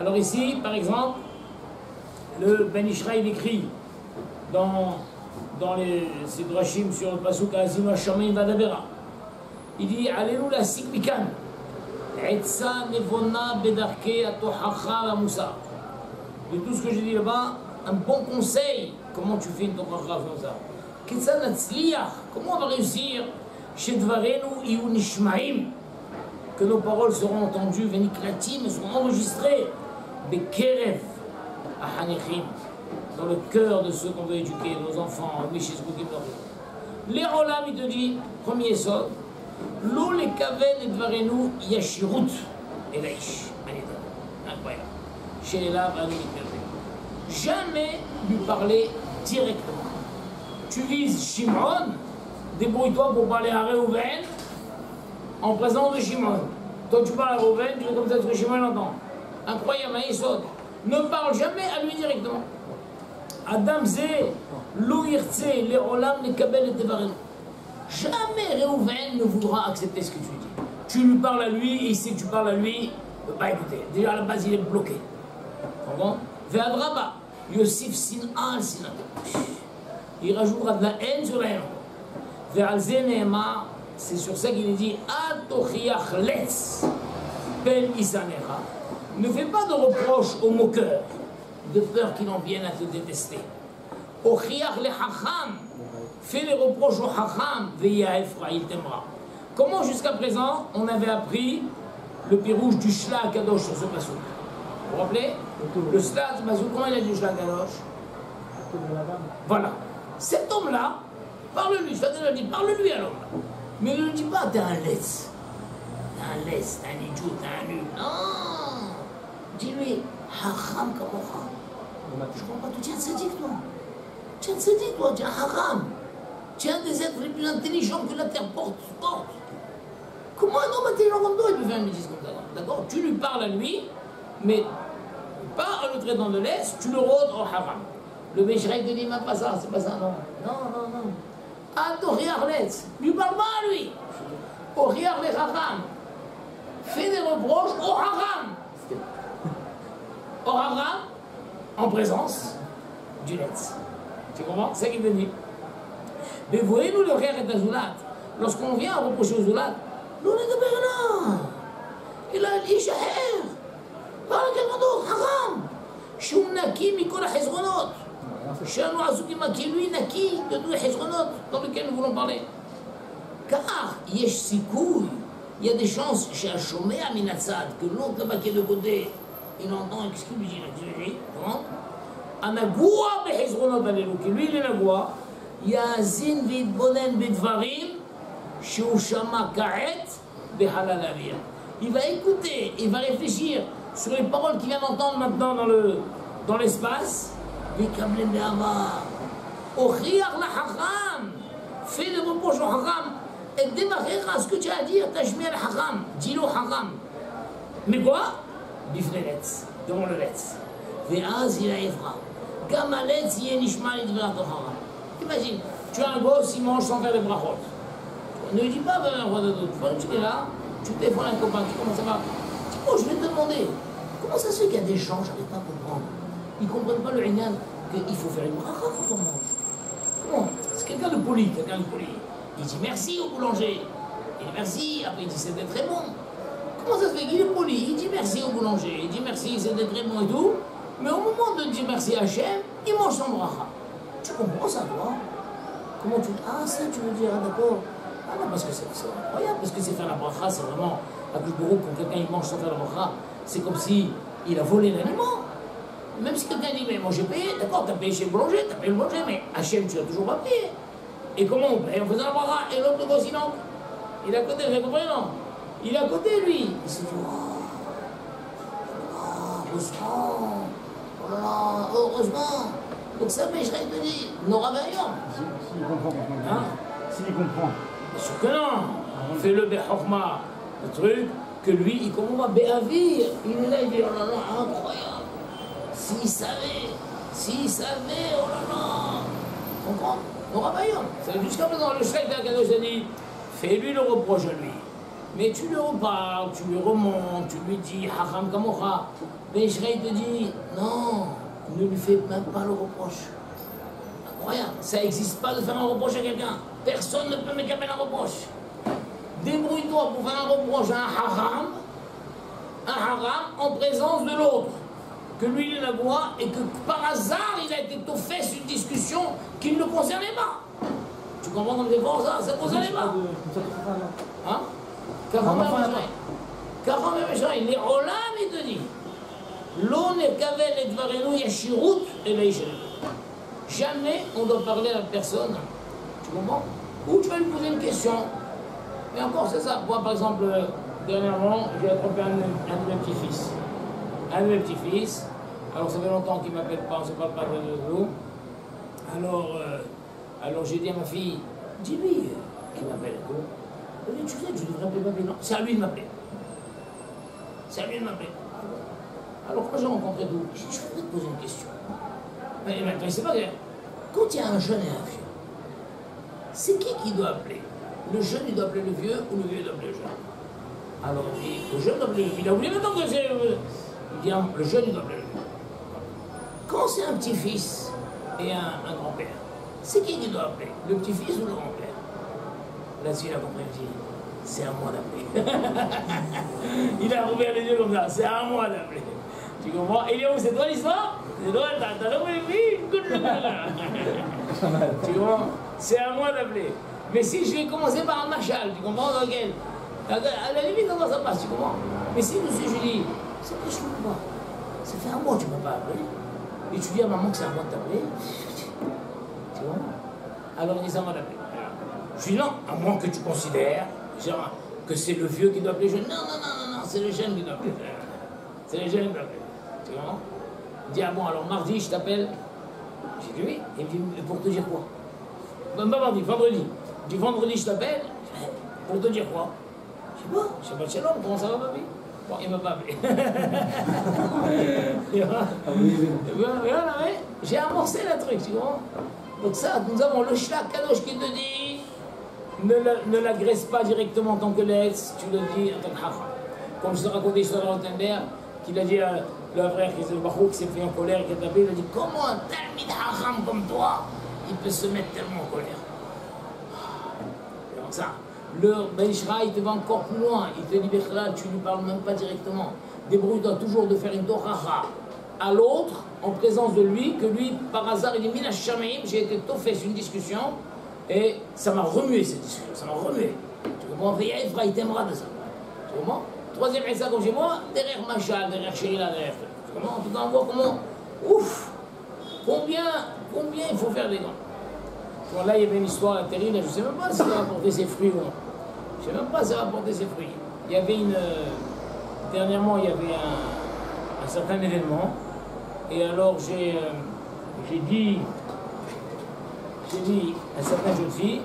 Alors ici, par exemple, le Ben Ishraï écrit dans ses drachim sur le Pasuk Azim Hashamin Vadabera. Il dit Allez-nous la sikmikan. Etsa nevona bedarke atochacha la moussa. De tout ce que j'ai dit là-bas, un bon conseil. Comment tu fais une tochacha comme ça? Ketsa natzliach. Comment on va réussir? Chez Dvarenu iu nishmaim. Que nos paroles seront entendues, veniklatim, seront enregistrées. Bekerev ahanichim. Dans le cœur de ceux qu'on veut éduquer, nos enfants, les Olam, il te dit, premier sod, l'eau les kaven et dvarenu yashirut et laish. Incroyable. Chez les laves, jamais lui parler directement. Tu vises Shimon, débrouille-toi pour parler à Réhouven en présence de Shimon. Toi, tu parles à Réhouven, tu fais comme ça ce que Shimon l'entend. Incroyable, Yesod. Ne parle jamais à lui directement. Adam Zé, Lou Yirtse, les Olam, les Kabel et Tevarenu. Jamais Réhouven ne voudra accepter ce que tu dis. Tu lui parles à lui, et il sait que tu parles à lui, il ne peut pas écouter. Déjà à la base, il est bloqué. Comprends? Ve'adraba, Yosif Sin'al Sinat. Il rajoutera de la haine sur la haine. Ve'al Zé Nehemar, c'est sur ça qu'il est dit Atochiach Letz, Ben Isanecha. Ne fais pas de reproches aux moqueurs, de peur qu'ils en viennent à te détester. Au chiach le hacham, fais les reproches au hacham, veilla Ephraïl t'aimera. Comment jusqu'à présent on avait appris le pirouge du Shla Kadosh sur ce passouk? Vous vous rappelez? Le Shla Kadosh, comment il a dit le Shla Kadosh? Voilà. Cet homme-là, parle-lui, je t'ai déjà dit, parle-lui à l'homme. Mais ne lui dis pas, t'es un laisse. T'es un laisse, t'es un idiot, t'es un nul. Non! Dis-lui, hacham kamocha. Je comprends pas, tu es un sadique, toi. Tu es un sadique, toi, tu es un haram. Tu es un des êtres les plus intelligents que la terre porte. Comment un homme intelligent comme toi, il peut faire une bêtise comme ça? D'accord? Tu lui parles à lui, mais pas en le traitant de laisse, tu le rôdes au haram. Le Béchrek te dit même pas ça, c'est pas ça, non. Non. Atoriarletz, lui parle pas à lui. Oriar le haram. Fais des reproches au haram. Au haram, en présence du Letz. Tu comprends? C'est ça qu'il veut dire. Mais voyez-nous le frère et Zoulat. Lorsqu'on vient reprocher au Zoulat, nous on est de Berlin. Il a dit Shaher. Parle à quelqu'un d'autre, haram. Shum Naki Mikol Hezronot. Shanu Azukima qui lui Naki de tous les Hezronot dans lesquels nous voulons parler. Car Yesh Sikoui, il y a des chances chez un chômé à Minatsad que l'autre là-bas qui est de côté. Il entend ce qu'il lui dit, Anagoua behezronot alelu, qui lui il est Nagoua, Yazin vidbonen bidvarim, sheushama kaet behalal avir. Il va écouter, il va réfléchir sur les paroles qu'il vient d'entendre maintenant dans l'espace. Vikablem be'avar, ochiach la hacham, fais des reproches au hacham, et démarrer à ce que tu as à dire, tashmi al hacham, dis-le hacham. Mais quoi? Bifneletz, devant le letz. Ve'az il a Ephra. Gamaletz yé nishma l'idvera tochara. Imagine, tu as un gosse, il mange sans faire des brachot. Ne lui dis pas, un roi de doute. Tu es là, tu téléphones à un copain, comment ça va? Oh, je vais te demander, comment ça se fait qu'il y a des gens, j'arrive pas à comprendre. Ils ne comprennent pas le inyan, qu'il faut faire une bracha quand on mange. Comment? C'est quelqu'un de poli, Il dit merci au boulanger. Il dit merci, après il dit c'était très bon. Comment ça se fait qu'il est poli? Il dit merci au boulanger, il dit merci, c'était très bon et tout. Mais au moment de dire merci à Hachem, il mange son bracha. Tu comprends ça, toi? Comment tu... Ah, ça, tu veux dire, ah, d'accord. Ah non, parce que c'est incroyable, parce que c'est faire la bracha, c'est vraiment... À Kouchbourou, quand quelqu'un il mange sans faire la bracha, c'est comme si il a volé l'aliment. Même si quelqu'un dit, mais moi j'ai payé, d'accord, t'as payé chez le boulanger, t'as payé le boulanger, mais Hachem, tu l'as toujours pas payé. Et comment on paye? En faisant la bracha, et l'autre, le gosse, il entre. Il est à côté, vous comprenez, non? Il est à côté, lui. Il se dit, heureusement. Oh là là, heureusement. Donc ça, mais je te dis, Nora Vaillon. S'il comprend. Hein? S'il comprend. Bien sûr que non. Fais-le Bechokma. Le truc que lui, il commence à Béavir. Il est là, il dit, oh là là, incroyable. S'il savait, oh là là. Tu comprends? Nora Vaillon. Jusqu'à présent, le chef d'Akadosh a dit, fais-lui le reproche à lui. Mais tu lui reparles, tu lui remontes, tu lui dis Hacham Kamocha. Ben Ishraï te dit non, ne lui fais même pas le reproche. Incroyable, ça n'existe pas de faire un reproche à quelqu'un. Personne ne peut me faire un reproche. Débrouille-toi pour faire un reproche à un haram en présence de l'autre. Que lui il est la voix et que par hasard il a été étoffé sur une discussion qui ne le concernait pas. Tu comprends comme c'est fort ça? Ça ne concernait pas. Hein? Les Olam, il te dit, l'on est kavel et dvarenu yashirut et leishel. Jamais on doit parler à la personne, tu comprends? Ou tu vas lui poser une question. Mais encore, c'est ça. Moi, par exemple, dernièrement, j'ai attrapé un de mes petits-fils. Un de mes petits-fils. Alors, ça fait longtemps qu'il ne m'appelle pas, on ne se parle pas de nous. Alors j'ai dit à ma fille, dis-lui qu'il m'appelle. Elle dit, tu sais que je devrais appeler papy. Non, c'est à lui de m'appeler. C'est à lui de m'appeler. Alors, quand j'ai rencontré vous, je voudrais te poser une question. Mais maintenant, c'est pas grave. Quand il y a un jeune et un vieux, c'est qui doit appeler? Le jeune, il doit appeler le vieux ou le vieux doit appeler le jeune? Alors, il dit, le jeune doit appeler le vieux. Il a oublié maintenant que c'est... Il dit, le jeune, il doit appeler le vieux. Quand c'est un petit-fils et un grand-père, c'est qui doit appeler? Le petit-fils ou le grand-père? Là-dessus, il a compris, il dit, c'est à moi d'appeler. Il a ouvert les yeux comme ça, c'est à moi d'appeler. Tu comprends? Et il dit, oh, c'est toi l'histoire? C'est toi, t'as l'ouvert les yeux? Tu comprends? C'est à moi d'appeler. Mais si je vais commencer par un machal, tu comprends? À la limite, comment ça passe, tu comprends? Mais si monsieur, je dis, c'est que je ne peux pas. Ça fait un mois que tu ne m'as pas appelé. Et tu dis à maman que c'est à moi de t'appeler. Tu vois? Alors il dit, c'est à moi d'appeler. Je dis non, à moins que tu considères genre, que c'est le vieux qui doit appeler le jeune. Non, c'est le jeune qui doit appeler. C'est le jeune qui doit appeler. Tu vois? Il dit, ah bon, alors mardi, je t'appelle. J'ai dit oui. Il me dit, pour te dire quoi? Pas mardi, vendredi. Du vendredi, je t'appelle. Pour te dire quoi? Je sais pas, Shalom, comment ça va, papi? Bon, il ne m'a pas appelé. J'ai amorcé le truc, tu vois. Donc ça, nous avons le Shlach Kadosh qui te dit ne l'agresse pas directement en tant que laisse, tu le dis en tant que Chacham. Comme je te racontais l'histoire de Rottenberg, qu'il a dit à le frère qui s'est fait en colère, qui a tapé, il a dit comment un Talmid Chacham comme toi, il peut se mettre tellement en colère. Donc ça. Le Ben Ishraï, il te va encore plus loin. Il te dit, là, tu ne lui parles même pas directement. Débrouille-toi toujours de faire une toracha à l'autre, en présence de lui, que lui, par hasard, il dit, Mina Shameim, j'ai été toffé sur une discussion, et ça m'a remué cette discussion, ça m'a remué. Tu comprends? Il t'aimera de ça. Tu comprends? Troisième Issa comme chez moi, derrière Machal, derrière Sherila, derrière. Tu comprends? En tout cas, on voit comment, ouf, combien il faut faire des gants. Bon, là, il y avait une histoire terrible, je ne sais même pas si ça va apporter ses fruits ou non. Je ne sais même pas si ça va apporter ses fruits. Il y avait dernièrement, il y avait un certain événement, et alors j'ai dit à certaines jeunes filles,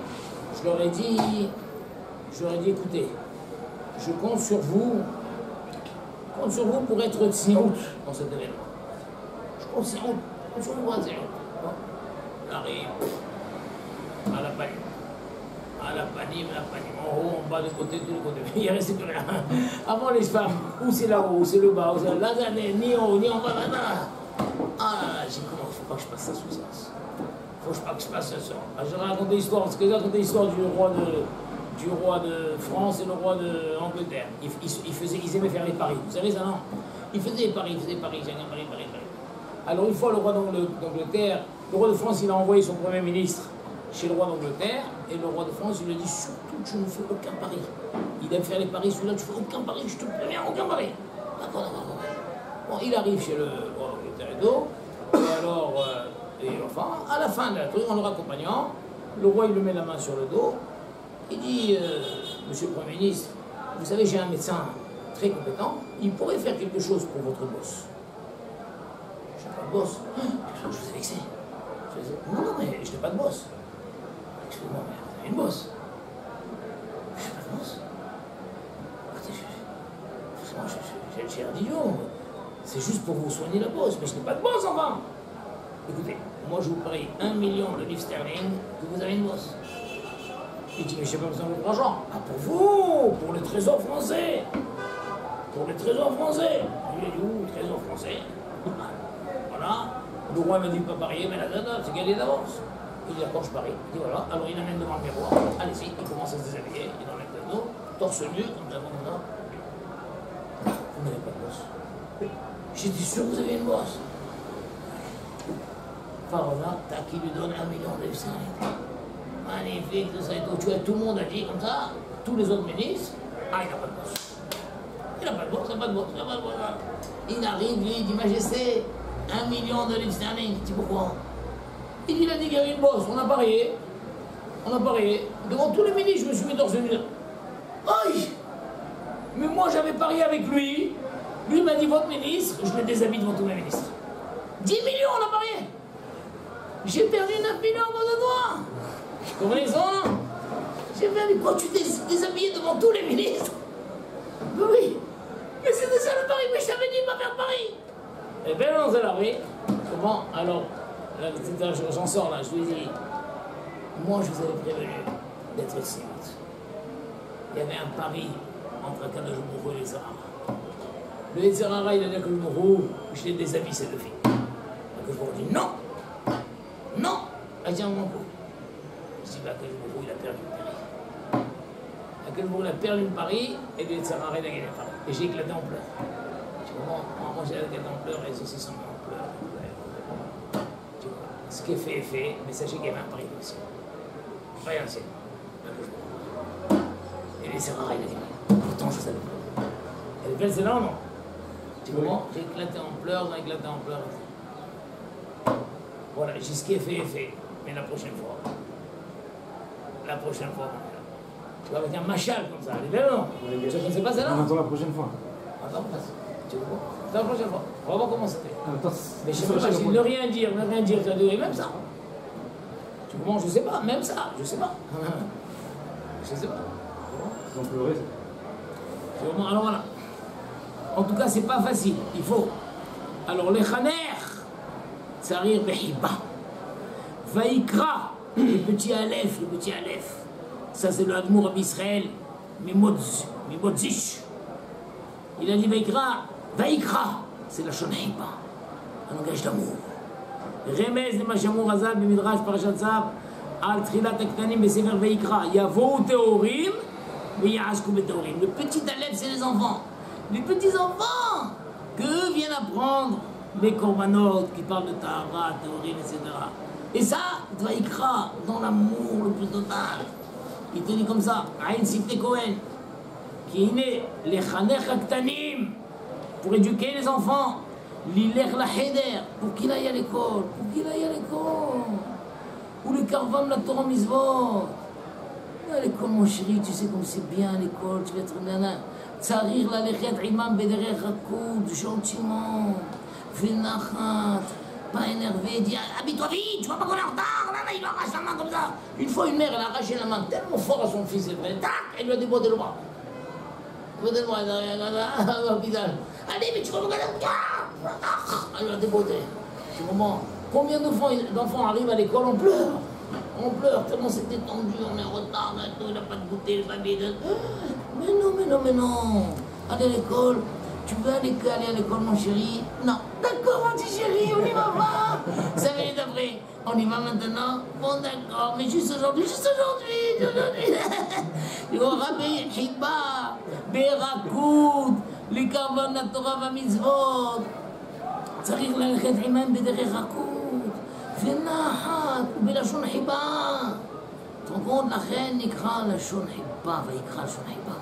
je leur ai dit, écoutez, je compte sur vous pour être tziout dans cet événement. Je compte sur vous pour être tziout. On arrive à la panime, en haut, en bas, de côté, de tous les côtés. Il n'y a resté que rien. Avant les femmes, où c'est là-haut, où c'est le bas, où c'est là, ni en haut, ni en bas, là. Ah là là, j'ai dit, comment, il ne faut pas que je passe ça sous sens. Il ne faut pas que je passe ça sous sens. Je raconte l'histoire, parce que j'ai raconté l'histoire du roi de France et le roi d'Angleterre. Ils aimaient faire les paris. Vous savez ça, non? Ils faisaient les paris, paris. Alors une fois, le roi d'Angleterre, le roi de France, il a envoyé son premier ministre chez le roi d'Angleterre, et le roi de France, il lui a dit, surtout, tu ne fais aucun pari. Il aime faire les paris, celui-là, tu ne fais aucun pari, je te préviens, aucun pari. D'accord. Bon, il arrive chez le roi d'Angleterre et d'eau, et alors, enfin, à la fin de la truc, en le raccompagnant, le roi, il lui met la main sur le dos, il dit, monsieur le Premier ministre, vous savez, j'ai un médecin très compétent, il pourrait faire quelque chose pour votre boss. Je n'ai pas de boss. Je vous ai vexé. Non, mais je n'ai pas de boss. Excusez-moi, mais vous avez une bosse. Je n'ai pas de bosse. Écoutez, j'ai l'air d'idiot. C'est juste pour vous soigner la bosse, mais je n'ai pas de bosse, enfin. Écoutez, moi je vous parie 1 million de livres sterling que vous avez une bosse. Il dit, mais j'ai pas besoin de l'argent. Ah, pour vous, pour le trésor français. Pour le trésor français. Il dit, où, le trésor français? Voilà. Le roi m'a dit pas parier, mais la date, c'est gagné d'avance. Il dit, d'accord, je parie. Il dit, voilà. Alors il amène devant le miroir. Allez-y, il commence à se déshabiller. Il enlève le dos, torse nu, comme ça, comme ça. Vous n'avez pas de bosse. J'étais sûr que vous aviez une bosse. Pharaon, t'as qui lui donne 1 million de sterling. Magnifique, tout ça et tout. Tu vois, tout le monde a dit comme ça, tous les autres ministres, ah, il n'a pas de bosse. Il n'a pas de bosse, il n'a pas de bosse, il n'a pas de bosse. Il arrive, lui, il dit, Majesté, 1 million de livres sterling. Il dit, pourquoi? Il dit, il a dit qu'il y avait une bosse, on a parié. On a parié. Devant tous les ministres, je me suis mis torse nu. Aïe! Mais moi, j'avais parié avec lui. Lui m'a dit, votre ministre, je le déshabille devant tous les ministres. 10 millions, on a parié. J'ai perdu 9 millions en de doigts. Comment ils sont? J'ai perdu. Quoi, tu t'es déshabillé devant tous les ministres? Ben oui. Mais c'était ça le pari, mais je t'avais dit de pas faire pari. Eh bien non, c'est là, oui. Comment? Alors, j'en sors là, je lui dis, moi je vous avais prévenu d'être ici. Il y avait un pari entre Akadosh Baruch Hu et les Arabes. Le Yetzer Hara, il a dit à Akadosh Baruch Hu, je l'ai déshabillé ces deux filles. Akadosh Baruch Hu dit non. Non, elle tient mon coup. Je dis, bah, Akadosh Baruch Hu, il a perdu le pari. Akadosh Baruch Hu, il a perdu le pari, et le Yetzer Hara, il a gagné le pari. Et j'ai éclaté en pleurs. Tu comprends? Moi, j'ai éclaté en pleurs, et ceci sont en pleurs. Tu vois? Ce qui est fait, mais sachez qu'il y avait un pari aussi. Rien, c'est. Et le Yetzer Hara, il a gagné. Pourtant, je savais pas. Elle est belle, c'est là, non? Tu comprends? J'ai éclaté en pleurs, on a éclaté en pleurs. Voilà, j'ai ce qui est fait, mais la prochaine fois, tu vois, avec un machal comme ça, elle est belle ou non? Tu ne connaissais pas celle-là? On attend la prochaine fois. Attends, tu vois? Attends, la prochaine fois, on va voir comment c'était. Mais je sais pas, c'est ne rien dire, tu as dit, même ça. Tu comprends? Je sais pas, même ça, je sais pas. Je sais pas. Ils ont pleuré. Alors voilà. En tout cas, c'est pas facile, il faut. Alors, les Khaner, Tsarir Behiba. Vaikra, le petit Aleph, ça c'est le Admour d'Israël, Mimodzish. Il a dit Vaikra, c'est la Shon Hiba, un langage d'amour. Remez le Mashamur Azal, Bimidrash Parashat Zav, Al Trilat Aktanim, Besefer Vaikra, Yavo Teorim, Veyashku Beteorim. Le petit Aleph, c'est les enfants. Les petits enfants que viennent apprendre les corbanotes qui parlent de Tahara, Théorim, etc. Et ça, Vaikra, dans l'amour le plus total. Il te dit comme ça, Aïn Sifte Kohen, qui est né, les Chaner Aktanim, pour éduquer les enfants, l'Ilech la Heder, pour qu'il aille à l'école, ou le Karvam la Torah Mizvot. À l'école, mon chéri, tu sais comme c'est bien à l'école, tu vas être nana. Tsarir la lechet imam bederech rakoud, gentiment, v'nachat, pas énervé, dit habille-toi vite, tu vois pas qu'on est en retard, là, il arrache la main comme ça. Une fois, une mère, elle a arraché la main tellement fort à son fils, tac, elle lui a déboîté le bras. Déboîté le bras, à l'hôpital. Allez, mais tu vas me regarder, elle lui a déboîté. Tu comprends? Combien d'enfants arrivent à l'école, on pleure, tellement c'était tendu, on est en retard, il n'a pas de goûter, le baby. Mais non. Allez à l'école. Tu veux aller à l'école, mon chéri? Non. D'accord, mon petit chéri, on y va pas. 5 minutes après, on y va maintenant? Bon, d'accord, mais juste aujourd'hui. Il va rabbi, Hiba, Berakoud, les Karvan, la Torah, va mitzvot. צריך ללכת עמם בדרך רכות ונחת ובלשון חיבה. תרבות לכן נקרא לשון חיבה ויקרא לשון חיבה.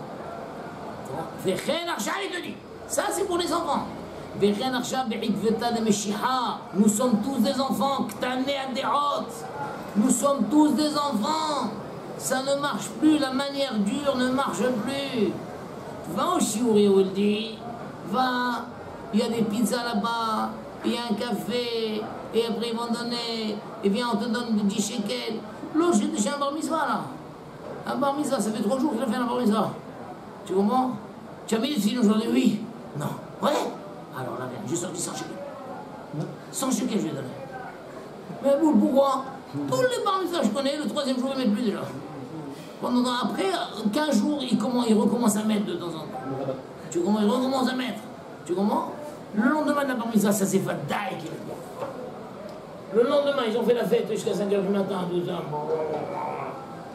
וכן עכשיו il te dit, ça c'est pour les enfants. וכן עכשיו בעקבתא דמשיחא, nous sommes tous des enfants, קטני הדעות, nous sommes tous des enfants. Ça ne marche plus, la manière dure ne marche plus. Va au shiuri où il dit, va. Il y a des pizzas là-bas, il y a un café, et après ils vont donner, et bien on te donne 10 shekels. L'autre, j'ai un bar mitzvah là. Un bar mitzvah, ça fait 3 jours qu'il a fait un bar mitzvah. Tu comprends? Tu as mis les filles aujourd'hui? Oui. Non. Ouais. Alors là, viens, j'ai sorti 100 shekels. 100 shekels, je lui ai donné. Mais boule, pourquoi? Tous les bar mitzvahs, je connais, le 3e jour, ils ne mettent plus déjà. Après 15 jours, il recommence à mettre de temps en temps. Tu comprends? Il recommence à mettre. Tu comprends? Le lendemain de la bar mitzvah, ça s'est fait daï. Le lendemain, ils ont fait la fête jusqu'à 5h du matin, 12h.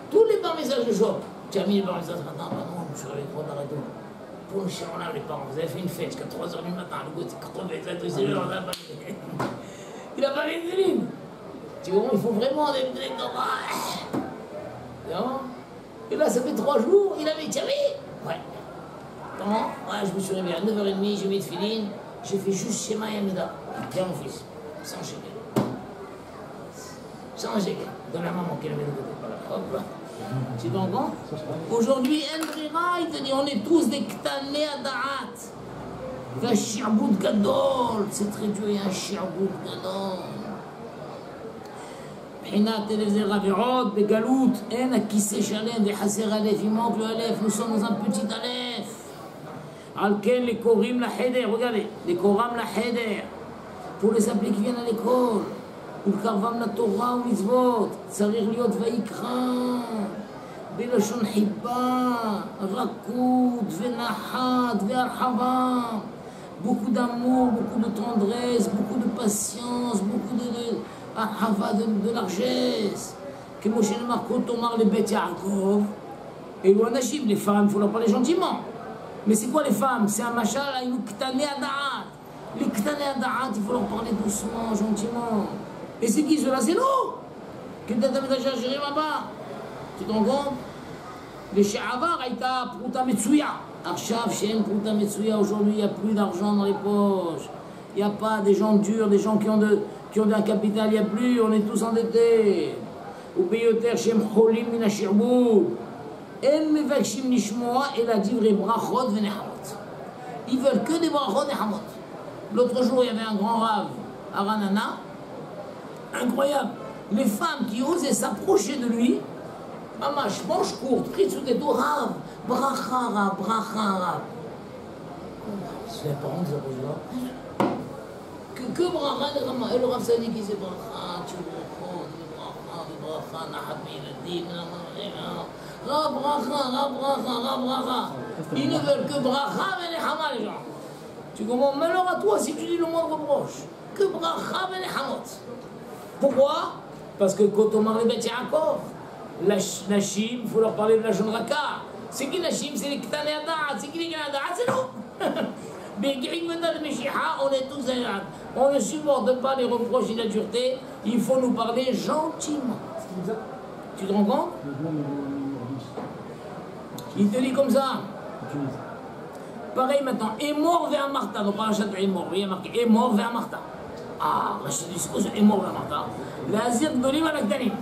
Tous les bar mitzvahs je chope. Tu as mis les bar mitzvahs ce matin? Bah non, je suis réveillé trop d'arrêter. Pour le chien, là, les parents, vous avez fait une fête jusqu'à 3h du matin. Le goût, c'est crevé, ça a été il n'a pas mis de ligne. Tu vois, il faut vraiment des et là, ça fait 3 jours, il avait tiens, ouais. Comment? Ouais, je me suis réveillé à 9h30, j'ai mis de filine, j'ai fait juste Shema Yamida. Tiens, mon fils, 100 shekels. 100 shekels. Donne la maman qui avait de côté, pas là. Hop là. Tu t'en compte? Aujourd'hui, Endrira, il te dit, on est tous des ktanei adaat. Va shi'boud gadol. C'est très dur, il y a un shi'boud gadol. מבחינת אלף זה רביעות בגלות, אין הכיסא שלם וחסר אלף, il manque le אלף, nous sommes dans un petit אלף. על כן לקוראים לחדר, regardez, לקורם לחדר, pour les appelés qui viennent à l'école, ולקרבם לתורה ומצוות, צריך להיות ויקרא, בלשון חיבה, רכות ונחת והרחבה, beaucoup d'amour, beaucoup de tendresse, beaucoup de patience, beaucoup de de largesse. Que Moshe le marque Tomar les bêtes Yaakov. Et l'Ouanachim, les femmes, il faut leur parler gentiment. Mais c'est quoi les femmes? C'est un machal à une ktane ada'at. Les ktane ada'at, il faut leur parler doucement, gentiment. Et c'est qui cela? C'est nous. Quel est le message chéri là-bas? Tu te rends compte? Les She'avar, Aïta, Prouta Metsuya. Arshav, Shem, Prouta Metsuya. Aujourd'hui, il n'y a plus d'argent dans les poches. Il n'y a pas des gens durs, des gens qui ont un capital, il n'y a plus, on est tous endettés. Ou Beyoter Shem Cholim Mina Shi'boud. En Mevakshim Nishmoa et la divre Brachot Venehamot. Ils veulent que des Brachot et Hamot. L'autre jour, il y avait un grand rave à Ranana. Incroyable. Les femmes qui osaient s'approcher de lui, Mamash, manche courte, pris sous des dos, Rav, Bracha, Rav, Bracha, Rav. C'est les parents qui s'approchent là. Que bracha de Rama, et le Rav Sadi qui c'est bracha, tu reprends, de bracha, nahat miladim, bracha. Ils ne veulent que bracha et les hama, les gens. Tu comprends? Malheur à toi si tu dis le moindre reproche. Que bracha et les hamot. Pourquoi? Parce que quand on marre les bêtes Yaakov, la Chim, il faut leur parler de la Shon Raka. C'est qui la Chim? C'est les Ktane Adat. C'est qui les Ktane Adat? C'est nous. On est tous agréables. On ne supporte pas les reproches et la dureté. Il faut nous parler gentiment. Tu te rends compte? Il te dit comme ça. Pareil maintenant. Et mort vers Martha. Donc, parachat est mort. Il y a marqué et mort vers Martha. Ah, Rachid dit c'est est mort vers Martha. L'Azir Gdolim à l'Akdanim.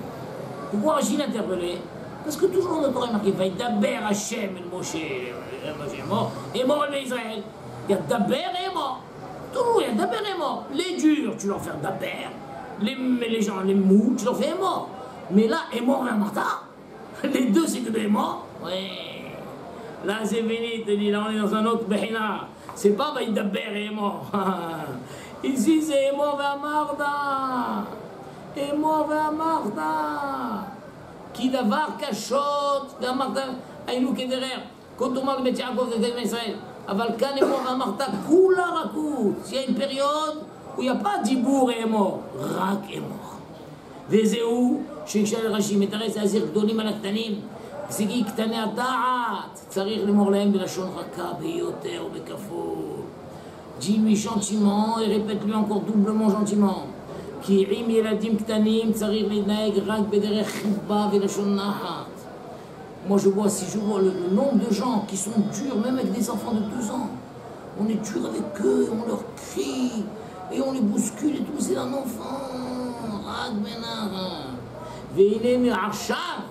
Pourquoi Rachid l'interpellait? Parce que toujours notre Torah est marqué Vaïdaber Hachem et Moshe est mort. Et mort le Israël. Il y a Daber et mort. Toujours, il y a Daber et mort. Les durs, tu leur fais Daber. Les gens, les mous, tu leur fais mort. Mais là, est mort vers Martha. Les deux, c'est que des morts. Ouais. Là, c'est fini, te dis, là, on est dans un autre Behina. C'est pas Daber et mort. Ici, c'est mort vers Martha. Et mort vers Martha. Qui d'avoir cachot vers Martha. Aïnou qui est derrière. Quand on parle de métier à cause de Israël. Aval kan et mort vers Martha. Kula rakout. S'il y a une période où il n'y a pas Dibour et mort. Rak est mort. Vezéou. Shekshal Rachim. Et t'arrêtes à dire Gdolim à l'Aktanim. C'est qui Ktane Adat. Tsarir les morlaim de la Shon Raka. Beyoter ou Bekafo. Dis-lui gentiment et répète-lui encore doublement gentiment. Ki im yeladim ktanim tsarir lidnaeg rak bederech chibba velashon nahat. Moi je vois, si je vois le nombre de gens qui sont durs, même avec des enfants de 12 ans, on est dur avec eux, on leur crie, et on les bouscule et tout, c'est un enfant. Rak benar. Veine mi'arshav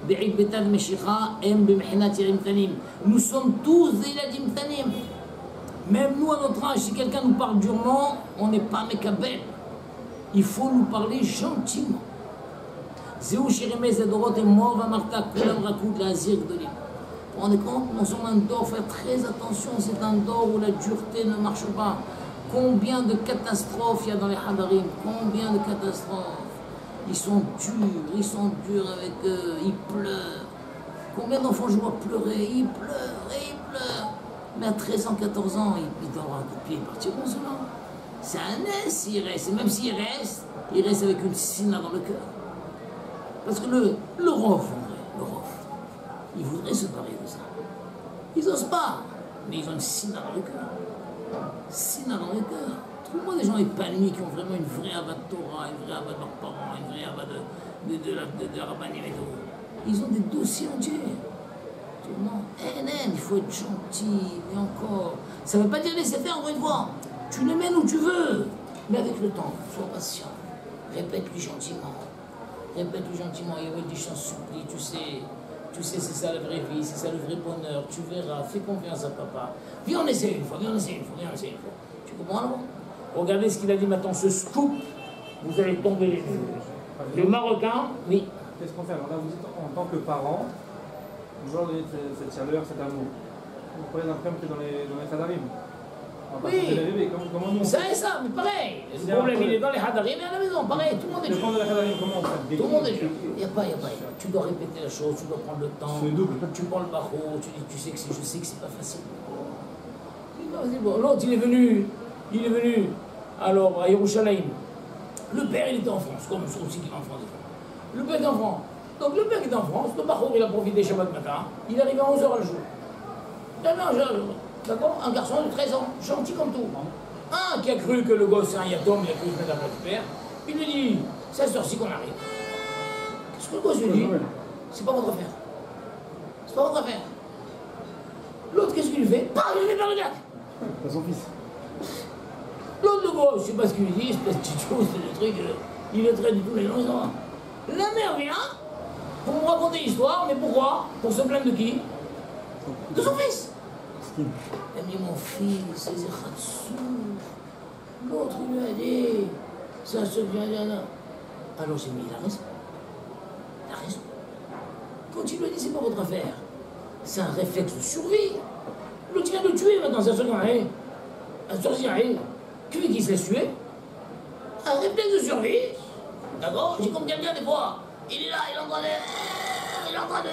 be'id betad meshicha em b'mechinat yirim ktanim. Nous sommes tous des yeladim ktanim. Même nous, à notre âge, si quelqu'un nous parle durement, on n'est pas mekabel. Il faut nous parler gentiment. Zéou Shiremez Adorot est mort, va Martha, Kulam Rakout, la Azir Gdolim. Vous vous rendez compte? Nous sommes un dor, faire très attention, c'est un dor où la dureté ne marche pas. Combien de catastrophes il y a dans les Hadarim? Combien de catastrophes? Ils sont durs avec eux, ils pleurent. Combien d'enfants je vois pleurer? Ils pleurent et ils pleurent. Mais à 13 ans, 14 ans, ils doivent avoir un coup de pied et partir comme cela. C'est un S s'il reste. Et même s'il reste, il reste avec une sina dans le cœur. Parce que le Rof, en vrai, le Rof, il voudrait se barrer de ça. Ils n'osent pas, mais ils ont une sina dans le cœur. Sina dans le cœur. Trouve-moi des gens épanouis qui ont vraiment une vraie avat de Torah, une vraie avat de leurs parents, une vraie avat de la Rabbanim et tout. Ils ont des dossiers entiers. Il faut être gentil, mais encore. Ça ne veut pas dire laisser faire, encore une fois. Tu les mènes où tu veux, mais avec le temps, sois patient. Répète-lui gentiment. Répète-lui gentiment. Il dit, je t'en supplie, tu sais, c'est ça la vraie vie, c'est ça le vrai bonheur. Tu verras, fais confiance à papa. Viens, on essaie une fois, viens, on essaie une fois, viens, on essaie une fois. Tu comprends alors? Regardez ce qu'il a dit maintenant, ce scoop. Vous allez tomber les deux. Le Marocain, oui. Qu'est-ce qu'on fait? Alors là, vous dites en tant que parent, vous leur donnez cette chaleur, cet amour. Vous prenez l'impression que dans les Hadarim. Oui, comment nous ça et ça, mais pareil. Le problème, il est dans les Hadarim et à la maison, pareil, tout le monde est dépend de la Hadarim, comment on fait? Tout le monde est dur. Il n'y a pas. Tu dois répéter la chose, tu dois prendre le temps. C'est double. Tu prends le barreau, tu dis, je sais que c'est pas facile. Bon, l'autre, il est venu, alors, à Yerushalayim. Le père, il était en France, comme ceux aussi qui est en France. Le père est en France. Donc le père qui est en France, le barreau, il a profité Shabbat matin, il arrive à 11h à le jour. Il arrive à 11h à le jour. D'accord? Un garçon de 13 ans, gentil comme tout. Un qui a cru que le gosse c'est un yatom, il a cru que madame le père, il lui dit, c'est à cette heure-ci qu'on arrive. Qu'est-ce que le gosse lui dit? C'est pas votre affaire. C'est pas votre affaire. L'autre, qu'est-ce qu'il lui fait? Pas, il lui fait pas le gars. C'est son fils. L'autre, le gosse, je sais pas ce qu'il lui dit, espèce de petite chose, c'est des trucs, il le traite de tous les gens, ça va. La mère vient pour me raconter l'histoire, mais pourquoi? Pour se plaindre de qui? De son fils. Elle me dit, mon fils, c'est Khatsou. L'autre, il lui a dit, ça se vient là. Alors j'ai mis, il a raison. Il a raison. Quand il lui a dit, c'est pas votre affaire, c'est un réflexe de survie. L'autre vient de le tuer maintenant, ça se vient. Un sorcier, qui se laisse tuer. Un réflexe de survie. D'accord? J'ai comme quelqu'un des fois. Il est là, il est en train de.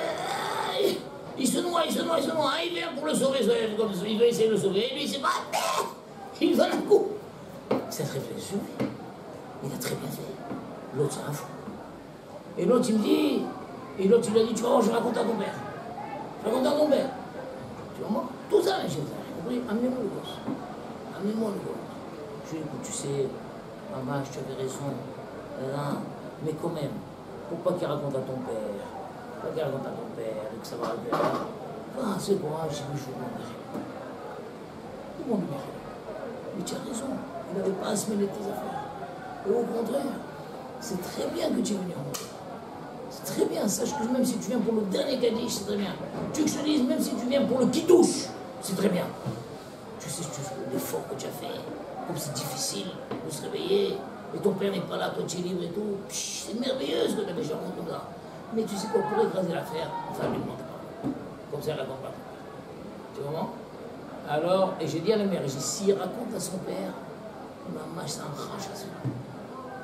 Il se noie. Il vient pour le sauver, il va essayer de le sauver. Lui, il sait pas. Il donne un coup. Cette réflexion, il a très bien fait. L'autre, c'est un fou. Et l'autre, il me dit. Et l'autre, il lui a dit, tu vas voir, je raconte à ton père. Tu vois, moi, tout ça, j'ai compris. Amenez-moi le gosse. Je lui ai dit, écoute, tu sais, maman, tu avais raison. Là, mais quand même, faut pas qu'il raconte à ton père. Faut pas qu'il raconte à ton père et que ça va arriver là. Ah, c'est bon, j'ai vu, je vous demanderai. Tout le monde lui dirait. Mais tu as raison, il n'avait pas à se mêler de tes affaires. Et au contraire, c'est très bien que tu es venu en moi. C'est très bien, sache que même si tu viens pour le dernier Kaddish, c'est très bien. Tu veux que je te dise, même si tu viens pour le Kiddush, c'est très bien. Tu sais l'effort que tu as fait, comme c'est difficile de se réveiller. Et ton père n'est pas là, toi tu es libre et tout. C'est merveilleux ce que tu avais genre comme ça. Mais tu sais quoi, pour écraser l'affaire, enfin lui demande pas. Comme ça, elle raconte pas. Tu comprends? Alors, et j'ai dit à la mère, s'il raconte à son père, maman, c'est un rage à celui-là.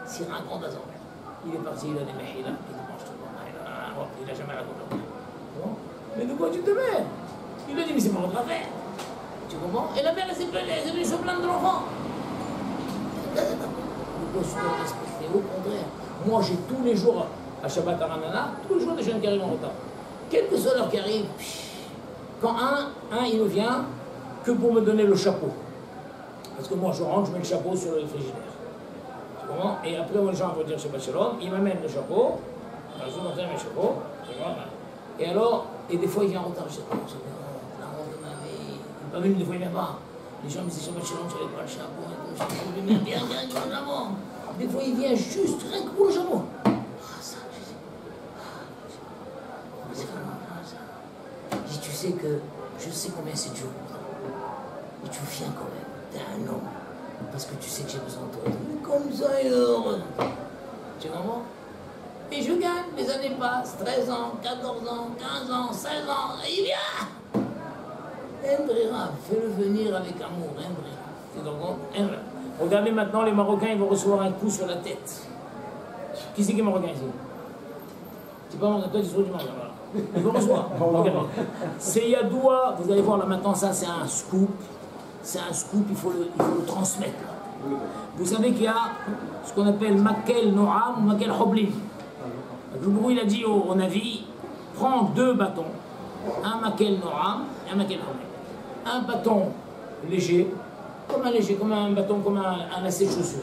S'il raconte à son père, il est parti, il a des mehila, il mange tout le monde, il n'a jamais raconté. Bon. Mais de quoi tu te mets? Il a dit, mais c'est pas votre affaire. Tu comprends? Et la mère, elle s'est venue se plaindre de l'enfant. Le gosse doit respecter, au contraire. Moi, j'ai tous les jours, à Shabbat à Ranana, tous les jours des jeunes qui arrivent en retard. Quelle que soit l'heure qui arrive, quand un, il ne vient que pour me donner le chapeau. Parce que moi, je rentre, je mets le chapeau sur le frigidaire. Tu comprends? Et après, moi, les gens vont dire Shabbat Shalom, il m'amène le chapeau, je m'amène le chapeau, et alors, et des fois, il vient en retard, je sais pas, la honte de ma vie. Il n'est pas venu, des fois, il ne vient pas. Les gens me disent Shabbat Shalom, tu n'avais pas le chapeau, et tout, je dis, viens, avant. Des fois, il vient juste rien que pour le chapeau. Ah, ça, je dis, c'est vraiment ça. Je dis, tu sais que je sais combien c'est dur pour toi. Et tu viens quand même, t'es un homme. Parce que tu sais que j'ai besoin de toi. Comme ça, il est heureux. Tu comprends? Et je gagne, les années passent, 13 ans, 14 ans, 15 ans, 16 ans, et il vient. Embrira, fais-le venir avec amour, Embrira. Tu comprends? Embrira. Regardez maintenant, les Marocains, ils vont recevoir un coup sur la tête. Qui c'est qui est Marocain ici? C'est pas Marocain, toi tu trouves du Marocain, voilà. Il vous reçoit. C'est Yadoua, vous allez voir là maintenant, ça c'est un scoop. C'est un scoop, il faut le transmettre. Vous savez qu'il y a ce qu'on appelle Makel Noam ou Makel Hoblim. Le gourou il a dit au Navi, prends 2 bâtons, un Makel Noam et un Makel Hoblim. Un bâton léger, comme un bâton, comme un lacet de chaussure.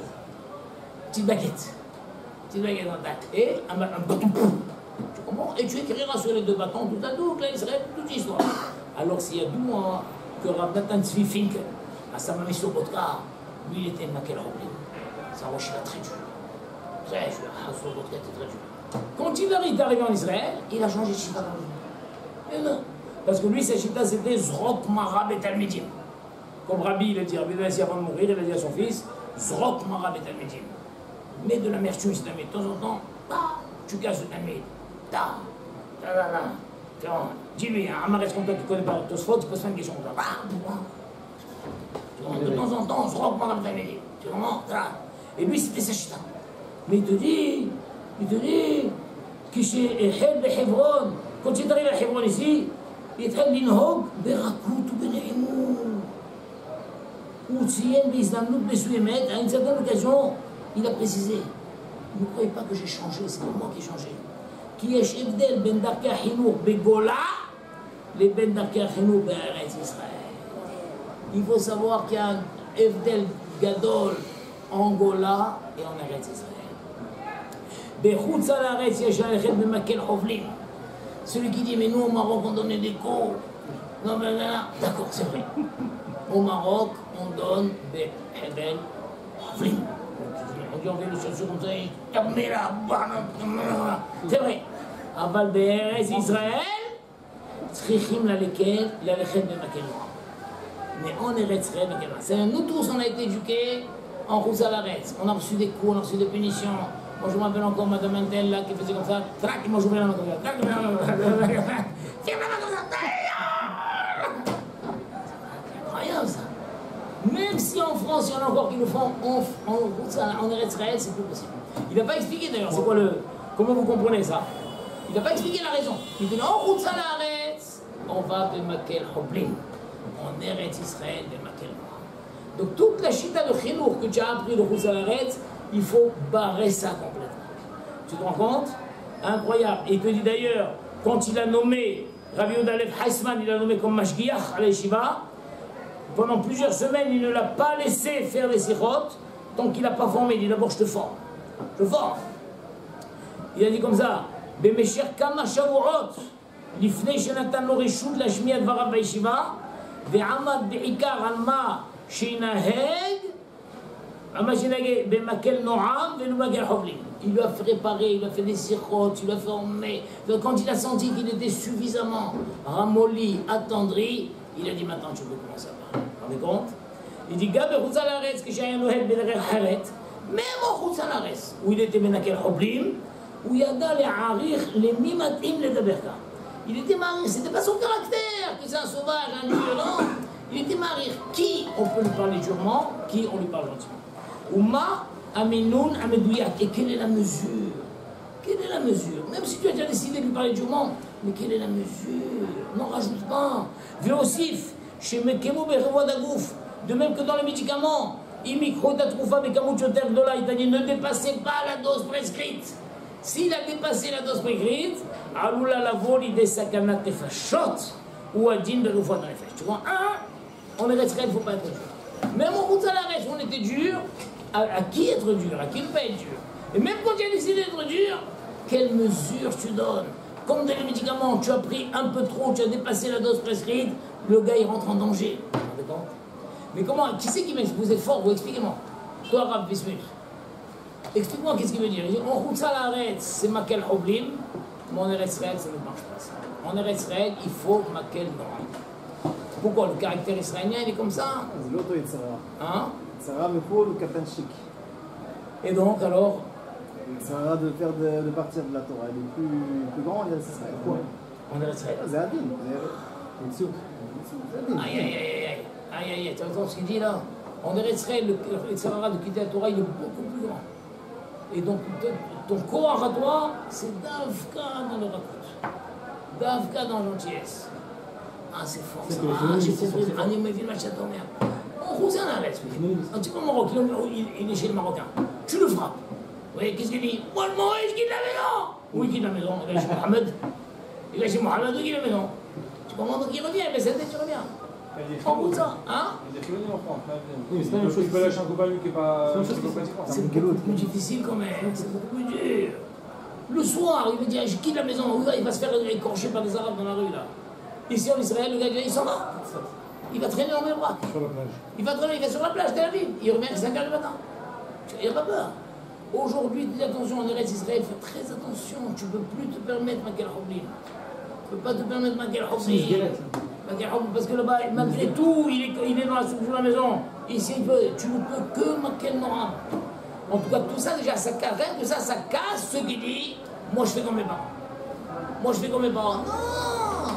Petite baguette en tac. Et un bâton. Tu comprends? Et tu écriras sur les 2 bâtons tout à tout, là il serait toute l'histoire. Alors s'il y a 2 mois que Rav Nathan Tzvi Finkel, à Samami Sobotka, lui il était Makel Hoblim. Sa roche il a très dur. Très dur. Sobotka était très dur. Quand il est arrivé en Israël, il a changé de chita dans le jour. Et non. Parce que lui, sa chita c'était Zrok Marab et Talmidim. Comme Rabbi, il a dit, Rabbi Vassi avant de mourir, il a dit à son fils, Zrok Marab et Talmidim. Mets de l'amertume, c'est de temps en temps, tu casses le Talmid. Dis-lui, un Amaretz comme toi qui ne connaît pas Tosfot, tu poses pas une question comme ça. De temps en temps, Zrok Marab et Talmidim. Tu comprends? Et lui, c'était sa chita. Mais il te dit, quand tu es arrivé à Hebron ici, il est très l'inhog, berakut ou benehimou. Ou tzien beizlamnout besouyemet, à une certaine occasion, il a précisé, ne croyez pas que j'ai changé, c'est pas moi qui ai changé. Qui est Evdel ben Darkei Chinour begola, les ben Darkei Chinour be'eretz Israël. Il faut savoir qu'il y a un Evdel gadol en Gola et en Eretz Israël. Bechutz haaretz yesh halechet b'makel hovlim. Celui qui dit, mais nous au Maroc on donnait des cours. Non, mais là, d'accord, c'est vrai. Au Maroc, on donne des hebel hovlim. On dit, on fait le chaussure comme ça, c'est vrai. Aval be'eretz Israël, tzrichim lalechet b'makel hovlim. Mais en Eretz Israël, nous tous, on a été éduqués en Chutz haaretz. On a reçu des coups, on a reçu des punitions. Moi je me rappelle encore Madame Antel là qui faisait comme ça, trac, moi j'ouvrais la main comme ça, trac, c'est incroyable ça. Même si en France il y en a encore qui le font en Eretz Israël, c'est plus possible. Il n'a pas expliqué d'ailleurs, c'est quoi comment vous comprenez ça? Il n'a pas expliqué la raison. Il dit en Chutz haaretz, on va b'makel hoblim, en Eretz Israël b'makel hovlim. Donc toute la chita de Chinour que tu as appris de Chutz haaretz, il faut barrer ça complètement. Tu te rends compte? Incroyable. Et il te dit d'ailleurs, quand il a nommé Rabbi Yehuda Heisman, il a nommé comme Mashgiach à l'Yeshiva, pendant plusieurs semaines, il ne l'a pas laissé faire les sikhot, tant qu'il n'a pas formé. Il dit d'abord, je te forme. Je forme. Il a dit comme ça, Bemesher Kama Shavuot, Lifnei Shenatan lo Reshut Lashmiya Dvarav B'Yeshiva, Ve'amad Be'ikar Alma Shinaheg, il lui a fait réparer, il lui a fait des sirotes, il lui a fait emmener. Quand il a senti qu'il était suffisamment ramolli, attendri, il a dit maintenant tu peux commencer à parler. Vous vous rendez compte? Il dit Gab Chutz haaretz que j'ai un Noël Benerer Haret, même au Chutz haaretz, où il était Benakel Hoblim, où il y a les Harir, les Mimatim, les Daberka. Il était marir, c'était pas son caractère, que c'est un sauvage, un violent. Il était marir. Qui on peut lui parler durement, qui on lui parle gentiment. Ouma, Aminoun, Amedouyak. Et quelle est la mesure? Quelle est la mesure? Même si tu as déjà décidé de lui parler durement, mais quelle est la mesure? N'en rajoute pas. Véosif, chez Mekemo Berevodagouf, de même que dans les médicaments, Imikro Datroufa Bekamouchoter Dola, il t'a dit ne dépassez pas la dose prescrite. S'il a dépassé la dose prescrite, Aloula la voli des sakanat tefashot, ou Adin de l'oufwa dans les fèches. Tu vois, on est resté, il ne faut pas être dur. Même au Chutz haaretz, on était dur. À qui être dur? À qui ne pas être dur? Et même quand tu as décidé d'être dur, quelle mesure tu donnes? Comme dans les médicaments, tu as pris un peu trop, tu as dépassé la dose prescrite, le gars il rentre en danger. Vous vous rendez compte? Mais comment? Qui c'est qui m'explique? Vous êtes fort, vous expliquez-moi. Toi, Rav Bismuth, explique-moi qu'est-ce qu'il veut dire. En Chutz haaretz, c'est Makel Hoblim, mais en Eretz Israël, ça ne marche pas ça. En Eretz Israël, il faut Makel Noam. Pourquoi? Le caractère israélien, il est comme ça. C'est l'auto Yitzhara. Hein? Yitzhara Mechoul ou Katan Chic. Et donc, alors? Yitzhara de partir de la Torah. Il est plus grand, il y a Israël. Quoi? En Eretz Israël. C'est Adin. C'est Adin. Aïe, aïe, aïe, aïe, aïe, aïe, tu entends ce qu'il dit là? En Eretz Israël, le Yitzhara de quitter la Torah, il est beaucoup plus grand. Et donc, ton corps à toi, c'est d'Avka dans le Rakut. Davka dans gentillesse. Ah, c'est fort ça. Ah, j'ai compris. Ah, il m'a dit le match à ton mère. On roule un arrête. Un petit peu marocain, il est chez le Marocain. Tu le frappes. Oui, qu'est-ce qu'il dit? Moi, le Maurice, je quitte la maison. Oui, il quitte la maison. Il va chez Mohamed. Il va chez Mohamed, il quitte la maison. Tu comprends? Donc il revient, mais c'est tu reviens. On roule ça, hein? Il y a que en France. Oui, c'est la même chose. Tu peux lâcher un copain lui qui n'est pas. C'est beaucoup plus difficile quand même. C'est beaucoup plus dur. Le soir, il veut dire, je quitte la maison. Il va se faire écorcher par des Arabes dans la rue là. Ici en Israël, le gars, il s'en va. Il va traîner en mer droite. Sur la plage. Il va traîner, il va sur la plage, Tel Aviv. Il revient à 5 h du matin. Il n'a pas peur. Aujourd'hui, dis attention, en Eretz Israël, fais très attention. Tu ne peux plus te permettre Makel Hoblim. Tu ne peux pas te permettre Makel Hoblim. Parce que là-bas, malgré tout, il est dans la maison. Ici, tu ne peux que Makel Noram. En tout cas, tout ça, déjà, ça casse. Rien que ça casse ce qui dit moi, je fais comme mes parents. Moi, je fais comme mes parents. Non!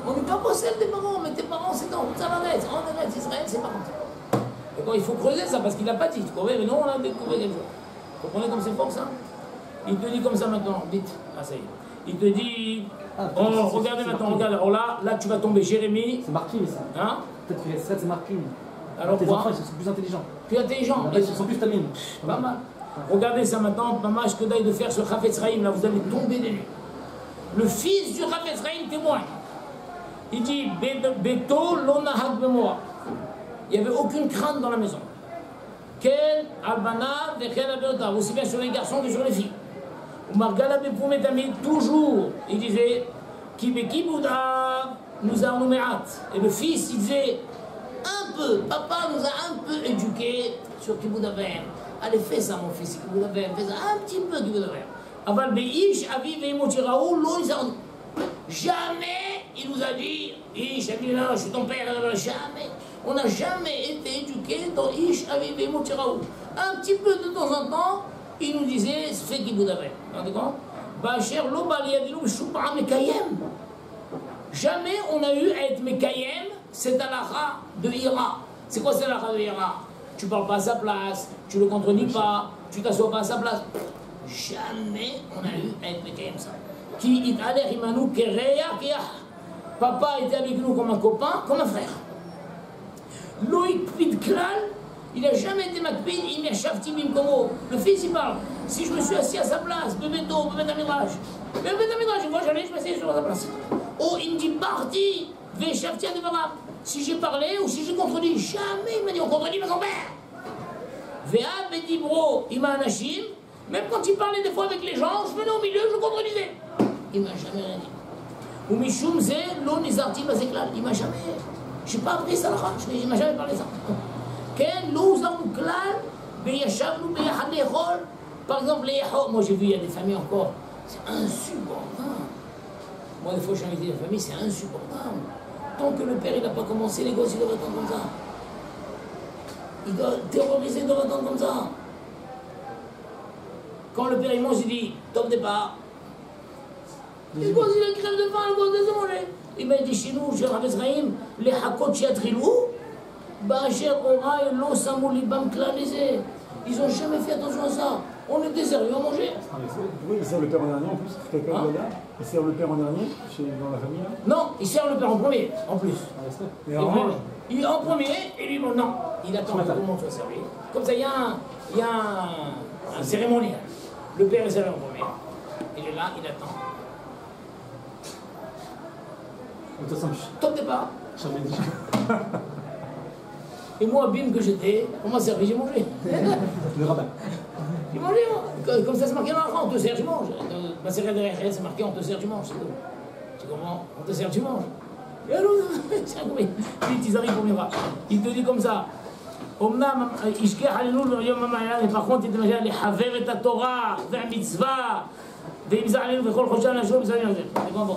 On n'est pas celle des parents, mais tes parents, c'est dans ça va être. En Eretz Israël, c'est pas comme ça. Et quand il faut creuser ça, parce qu'il n'a pas dit, tu comprends? Mais non, on a découvert quelque chose. Vous comprenez comme c'est fort ça? Il te dit comme ça maintenant, vite. Ah, ça y est. Il te dit. Oh, regardez maintenant, regarde. Alors là, tu vas tomber, Jérémie. C'est marqué, ça. Hein? Peut-être que ça, c'est marqué. Alors tes quoi? enfants, ils sont plus intelligents. Plus intelligents. Ils sont plus tamines. Pas mal. Regardez ça maintenant, maman, ce que d'aille de faire ce Chafetz Chaim, là, vous allez tomber des nues. Le fils du Chafetz Chaim témoigne. Il dit Beto lonahag bemoa. Il n'y avait aucune crainte dans la maison. Quel albana vekel abeota, aussi bien sur les garçons que sur les filles. Margala bepoumetami, toujours, il disait Kibeki Bouddha nous a nouméat. Et le fils, il disait un peu, papa nous a un peu éduqués sur Kiboudaven. Allez, fais ça, mon fils, Kiboudaven, fais ça un petit peu Kiboudaven. Aval Beish, Aviv et Motiraou, l'eau, jamais il nous a dit, Ish, Aviv, je suis ton père, jamais. On n'a jamais été éduqués dans Ish, Aviv et Motiraou. Un petit peu de temps en temps, il nous disait, fais Kiboudaven. Vous rendez compte? Bacher, l'Obaliadilou, Choupa, Mekayem. Jamais on a eu à être Mekayem, c'est halakha de Ira. C'est quoi cette halakha de Ira? Tu ne parles pas à sa place, tu ne le contredis pas, tu ne t'assois pas à sa place. Jamais on a eu à être Mekayem ça. Qui it alech imanu kereya kiyah. Papa était avec nous comme un copain, comme un frère. Loïc Pid Klal, il n'a jamais été Makpid, il m'a chavti bimkomo. Le fils il parle. Si je me suis assis à sa place, Bebeto, Bebetamidrash. Bebetamidrash, moi j'allais, je m'assieds sur sa place. Oh, il me dit parti, Véchavti à Devarab. Si j'ai parlé ou si j'ai contredit, jamais il m'a dit on contredit pas son père. Véab et Dibro, il m'a anachim. Même quand il parlait des fois avec les gens, je venais au milieu, je contredisais. Il m'a jamais rien dit. Ou Mishum Zé, l'on Nizarti Bazeklal. Il m'a jamais. Je n'ai pas appris ça là, il m'a jamais parlé de ça. Ken, l'on Klal, Beyachavnu, Beyahad Lechol. Par exemple, les Yahoo, moi j'ai vu, il y a des familles encore, c'est insupportable. Moi, des fois, je suis invité de la famille, c'est insupportable. Tant que le père, il n'a pas commencé, les gosses, ils doivent attendre comme ça. Il doit terroriser, ils doivent attendre comme ça. Quand le père, il mange, il dit, top départ. Le gosse, il a crève de faim, le gosse, de manger. Il m'a dit, chez nous, chez Chafetz Chaim, les hakot chiatrilou, Bacher, Ora, et l'eau, Samouli, Bam, Klanisé. Ils n'ont jamais fait attention à ça. On était sérieux à manger. Oui, il sert le père en dernier en plus. Il sert le père en dernier dans la famille. Non, il sert le père en premier, en plus. Et en il est en premier et lui, bon, non. Il attend que tout le monde soit servi. Comme ça, il y a un cérémonial. Le père est servi en premier. Il est là, il attend. Top départ. Et moi, bim, que j'étais, on m'a servi, j'ai mangé. Le rabbin. J'ai mangé, moi. Comme ça, c'est marqué dans l'enfant, on te sert, tu manges. Ma série de RL, c'est marqué, on te sert, tu manges, c'est tout. Tu comprends? On te sert, tu manges. Et alors, c'est un combien? Ils arrivent pour mes bras. Il te dit comme ça. אמנם ישכח עלינו יום המעיין, לפחות תתמשה לחבר את התורה והמצווה, ואם זה עלינו בכל חודשיים נשוב בסדר. זה כמו בוא,